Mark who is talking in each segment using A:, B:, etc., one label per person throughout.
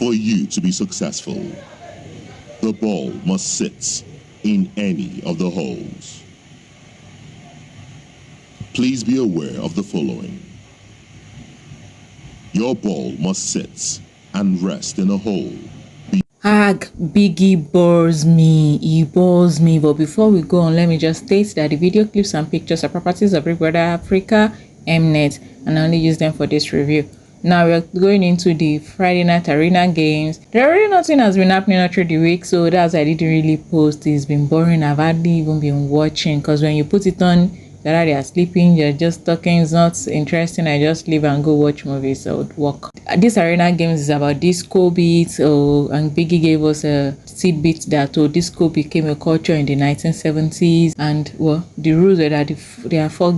A: For you to be successful, the ball must sit in any of the holes. Please be aware of the following. Your ball must sit and rest in a hole.
B: Biggie bores me. He bores me. But before we go on, let me just state that the video clips and pictures are properties of Big Brother Africa, Mnet, and I only use them for this review. Now we're going into the Friday night arena games. There really nothing has been happening through the week, so that's why I didn't really post. It's been boring. I've hardly even been watching, because when you put it on, whether they are sleeping, you're just talking, it's not interesting. I just leave and go watch movies or work. This arena games is about disco beats, and Biggie gave us a tidbit that disco became a culture in the 1970s. And well, the rules were that there are 4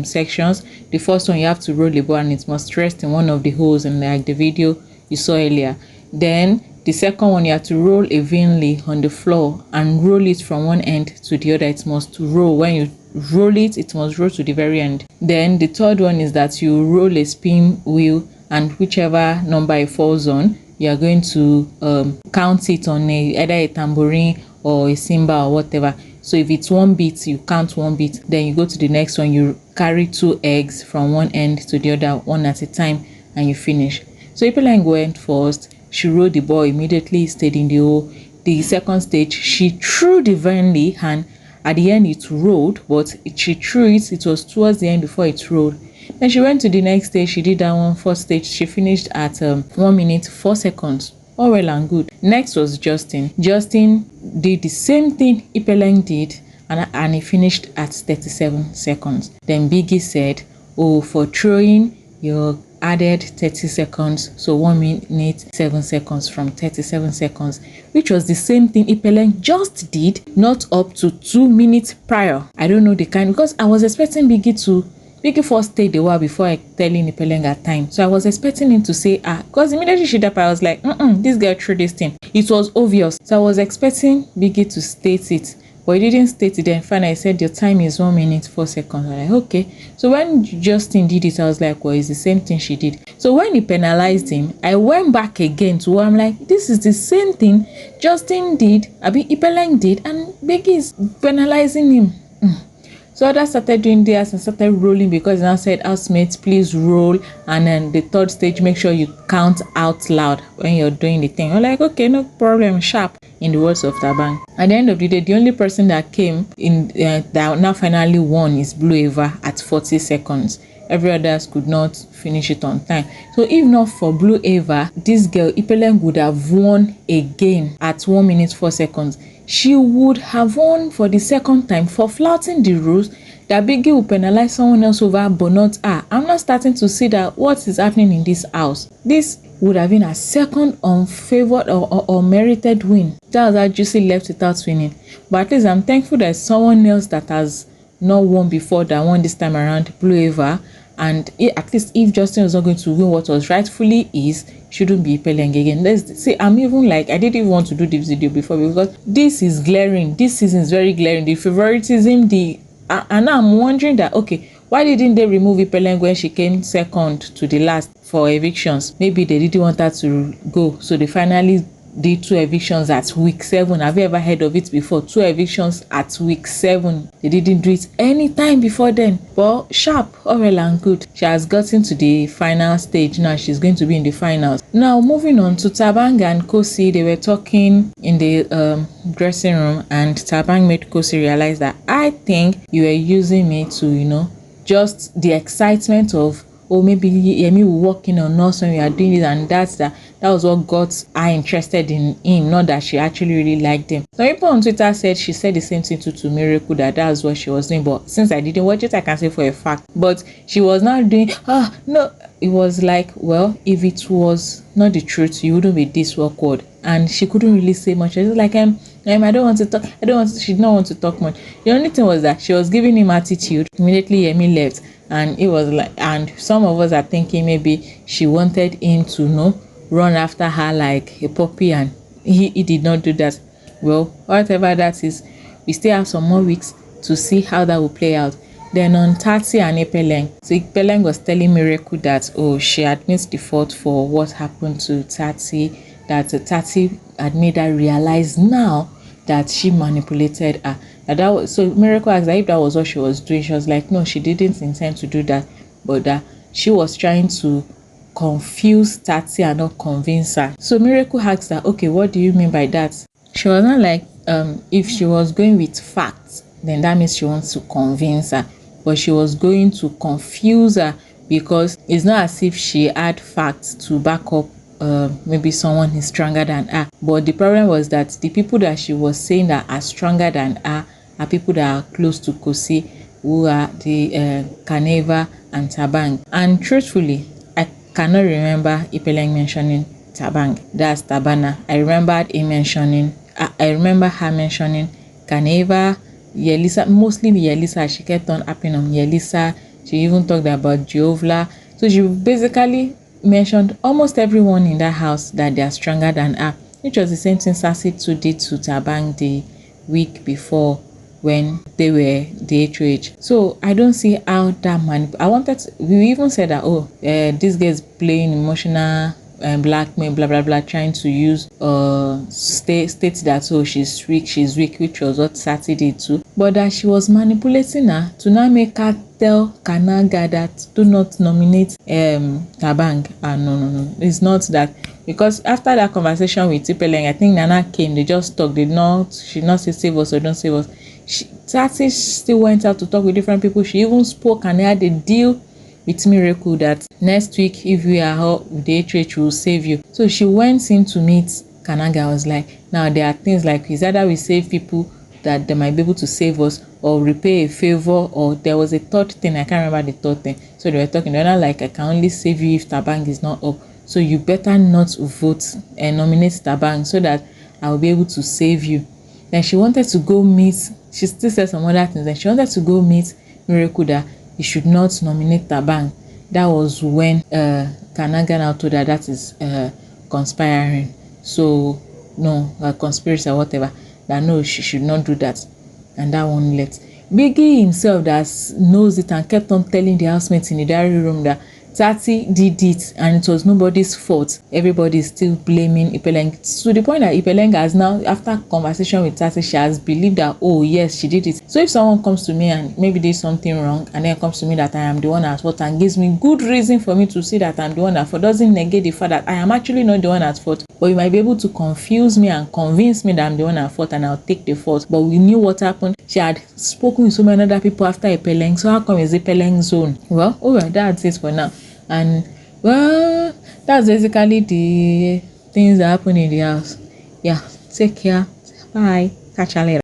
B: sections. The first one, you have to roll the ball and it must rest in one of the holes, and like the video you saw earlier. Then the second one, you have to roll evenly on the floor and roll it from one end to the other. It must roll. When you roll it, it must roll to the very end. Then the third one is that you roll a spin wheel, and whichever number it falls on, you are going to count it on either a tambourine or a cymbal or whatever. So if it's 1 beat, you count 1 beat. Then you go to the next one, you carry 2 eggs from one end to the other, one at a time, and you finish. So Ebuka went first. She rolled the ball immediately, stayed in the hole. The second stage, she threw divinely, and at the end it rolled, but she threw it. It was towards the end before it rolled. Then she went to the next stage. She did that one. First stage, she finished at 1 minute 4 seconds. All well and good. Next was Justin. Justin did the same thing Ebuka did, and he finished at 37 seconds. Then Biggie said, oh, for throwing, you're added 30 seconds, so 1 minute 7 seconds from 37 seconds, which was the same thing Ebuka just did, not up to 2 minutes prior. I don't know the kind, because I was expecting Biggie first stayed a while before telling Ebuka time, so I was expecting him to say because immediately she did, I was like, this girl threw this thing. It was obvious, so I was expecting Biggie to state it, but he didn't state it. Then finally I said your time is 1 minute 4 seconds. I'm like, okay. So when Justin did it, I was like, well, it's the same thing she did. So when he penalized him, I went back again to where I'm like, this is the same thing Justin did, Ebuka did, and Biggie is penalizing him. So others started doing theirs and started rolling, because now said, housemates, please roll. And then the third stage, make sure you count out loud when you're doing the thing. I'm like, okay, no problem, sharp, in the words of Tabang. At the end of the day, the only person that came in that now finally won is Aiva at 40 seconds. Every others could not finish it on time. So if not for Aiva, this girl Ebuka would have won again at 1 minute 4 seconds. She would have won for the second time for flouting the rules that Biggie will penalize someone else over, but not her. I'm not starting to see that what is happening in this house. This would have been a second unfavored or merited win. That was how Juicy left without winning. But at least I'm thankful there's someone else that has not won before that won this time around, Aiva. And at least if Justin was not going to win what was rightfully his, shouldn't be Ebuka again. Let's see. I'm even like, I didn't even want to do this video before, because this is glaring. This season is very glaring. The favoritism, and now I'm wondering that, okay, why didn't they remove Ebuka when she came second to the last for evictions? Maybe they didn't want her to go, so they finally did 2 evictions at week 7. Have you ever heard of it before? 2 evictions at week 7. They didn't do it any time before then. But sharp, all well and good. She has gotten to the final stage now. She's going to be in the finals. Now moving on to Tabang and Kosi. They were talking in the dressing room, and Tabang made Kosi realize that, I think you were using me to, just the excitement of, oh, maybe Yemi will walk in on us when we are doing it, and that was what got her interested in him, not that she actually really liked him. Some people on Twitter said she said the same thing to Miracle, that's what she was doing, but since I didn't watch it, I can say for a fact. But she was not doing, no, it was like, well, if it was not the truth, you wouldn't be this awkward. And she couldn't really say much. She was like, I don't want to talk. She did not want to talk much. The only thing was that she was giving him attitude. Immediately Yemi left, and it was like, and some of us are thinking maybe she wanted him to run after her like a puppy, and he did not do that. Well, whatever that is, we still have some more weeks to see how that will play out. Then on Tati and Ebuka, so Ebuka was telling Miracle that, oh, she admits the fault for what happened to Tati, that Tati had made her realize now that she manipulated her. That was, so Miracle asked her if that was what she was doing. She was like, no, she didn't intend to do that, but that she was trying to confuse Tati and not convince her. So Miracle asked her, okay, what do you mean by that? She was not like, if she was going with facts, then that means she wants to convince her, but she was going to confuse her, because it's not as if she had facts to back up maybe someone is stronger than her. But the problem was that the people that she was saying that are stronger than her are people that are close to Kosi, who are the Kaneva and Tabang. And truthfully, I cannot remember Ipeleng mentioning Tabang. That's Tabana. I remembered him mentioning, I remember her mentioning Kaneva, Yelisa, mostly Yelisa. She kept on upping on Yelisa. She even talked about Jovla. So she basically mentioned almost everyone in that house that they are stronger than her, which was the same thing Sassy 2 did to Tabang the week before when they were the HOH. So I don't see how that I wanted to, we even said that, oh, this guy is playing emotional blackmail, blah blah blah, trying to use state that, oh, she's weak, which was what Sati did too, but that she was manipulating her to now make her tell Kanaga that do not nominate Tabang. No, it's not that, because after that conversation with Tipeleng, I think Nana came, they just talked, she did not say save us or don't save us. Sati still went out to talk with different people. She even spoke and had a deal with Miracle that next week, if we are out with the HH, will save you. So she went in to meet Kanaga. I was like, now there are things like, is either we save people that they might be able to save us, or repay a favor, or there was a third thing, I can't remember the third thing. So they were talking, they're not like, I can only save you if Tabang is not up, so you better not vote and nominate Tabang so that I will be able to save you. Then she wanted to go meet, she still said some other things, and she wanted to go meet Miracle that he should not nominate Tabang. That was when Kanaga now told her that is conspiring. So no, conspiracy or whatever, that no, she should not do that. And that one let Biggie himself that knows it and kept on telling the housemates in the diary room that Tati did it and it was nobody's fault. Everybody is still blaming Ipeleng, to the point that Ipeleng has now, after conversation with Tati, she has believed that, oh yes, she did it. So if someone comes to me and maybe did something wrong, and then comes to me that I am the one at fault and gives me good reason for me to see that I'm the one at fault, doesn't negate the fact that I am actually not the one at fault, but you might be able to confuse me and convince me that I'm the one at fault and I'll take the fault. But we knew what happened. She had spoken with so many other people after Ipeleng, so how come is Ipeleng's own? Well, that's it for now. And well, that's basically the things that happen in the house. Yeah, take care, bye, catch you later.